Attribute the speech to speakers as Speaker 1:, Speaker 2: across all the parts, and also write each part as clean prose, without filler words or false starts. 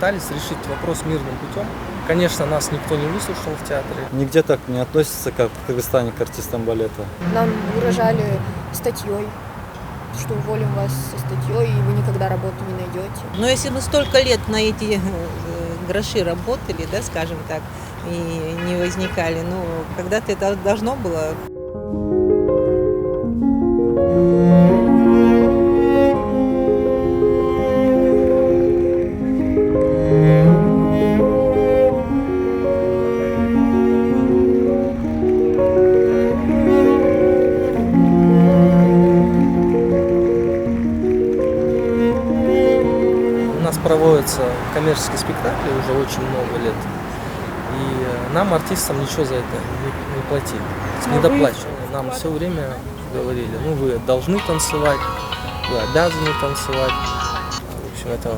Speaker 1: пытались решить вопрос мирным путем. Конечно, нас никто не выслушал в театре.
Speaker 2: Нигде так не относятся, как в Кыргызстане, к артистам балета.
Speaker 3: Нам угрожали статьей, что уволим вас со статьей, и вы никогда работу не найдете.
Speaker 4: Но если мы столько лет на эти гроши работали, да, скажем так, и не возникали, ну, когда-то это должно было.
Speaker 1: У нас проводятся коммерческие спектакли уже очень много лет. И нам, артистам, ничего за это не платили, не доплачивали. Нам все время говорили, ну вы должны танцевать, вы обязаны танцевать. В общем, это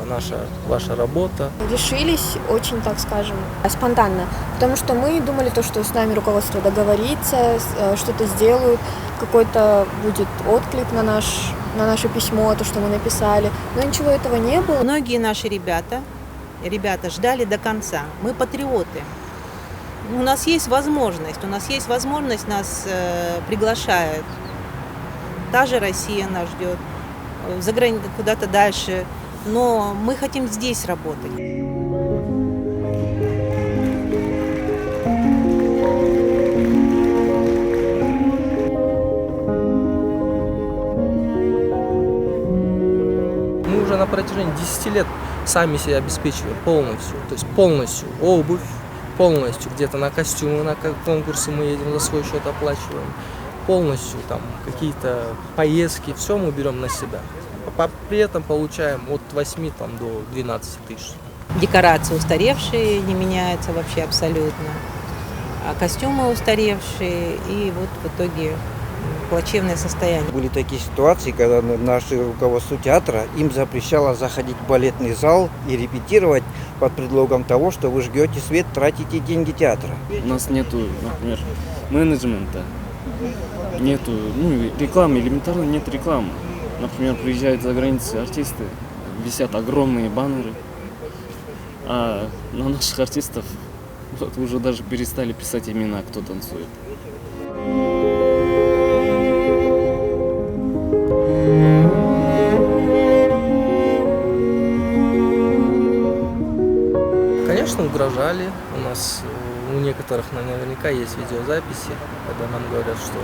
Speaker 1: ваша работа.
Speaker 3: Решились очень, так скажем, спонтанно, потому что мы думали, то, что с нами руководство договорится, что-то сделают, какой-то будет отклик на наше письмо, то, что мы написали, но ничего этого не было.
Speaker 4: Многие наши ребята ждали до конца. Мы патриоты. У нас есть возможность, нас приглашают. Та же Россия нас ждет, за границу, куда-то дальше. Но мы хотим здесь работать.
Speaker 1: Мы уже на протяжении 10 лет сами себя обеспечиваем полностью. То есть полностью обувь, полностью где-то на костюмы, на конкурсы мы едем за свой счет оплачиваем. Полностью там какие-то поездки, все мы берем на себя. При этом получаем от 8 до 12 тысяч.
Speaker 4: Декорации устаревшие, не меняются вообще абсолютно. А костюмы устаревшие, и вот в итоге плачевное состояние.
Speaker 5: Были такие ситуации, когда наше руководство театра им запрещало заходить в балетный зал и репетировать под предлогом того, что вы жгете свет, тратите деньги театра.
Speaker 6: У нас нету, например, менеджмента, нету рекламы, элементарно нет рекламы. Например, приезжают за границей артисты, висят огромные баннеры, а на наших артистов уже даже перестали писать имена, кто танцует.
Speaker 1: Конечно, угрожали. У некоторых наверняка есть видеозаписи, когда нам говорят, что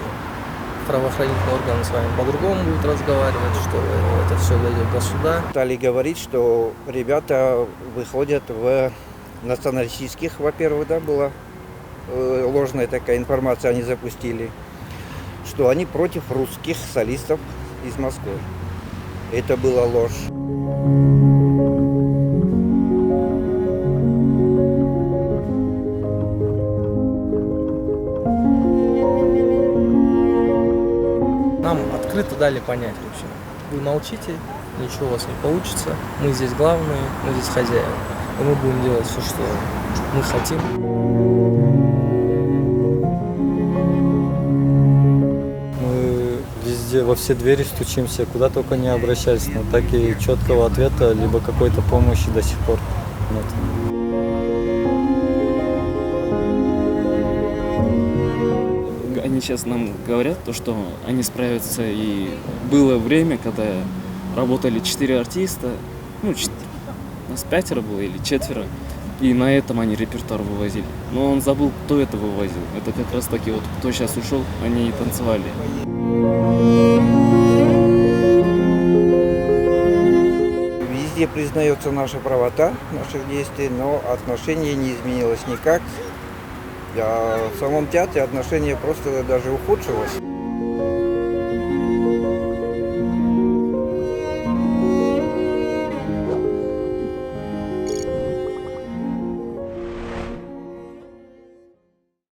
Speaker 1: правоохранительные органы с вами по-другому будут разговаривать, что это все дойдет до суда.
Speaker 5: Стали говорить, что ребята выходят в националистических, во-первых, да, была ложная такая информация, они запустили, что они против русских солистов из Москвы. Это была ложь.
Speaker 1: Нам открыто дали понять, в общем, вы молчите, ничего у вас не получится, мы здесь главные, мы здесь хозяева, и мы будем делать все, что мы хотим.
Speaker 2: Мы везде, во все двери стучимся, куда только не обращались, но так и четкого ответа, либо какой-то помощи до сих пор нет.
Speaker 6: Они сейчас нам говорят, что они справятся, и было время, когда работали 4 артиста, нас 5 было или 4, и на этом они репертуар вывозили. Но он забыл, кто это вывозил. Это как раз таки вот кто сейчас ушел, они и танцевали.
Speaker 5: Везде признается наша правота наших действий, но отношение не изменилось никак. А в самом театре отношение просто даже ухудшилось.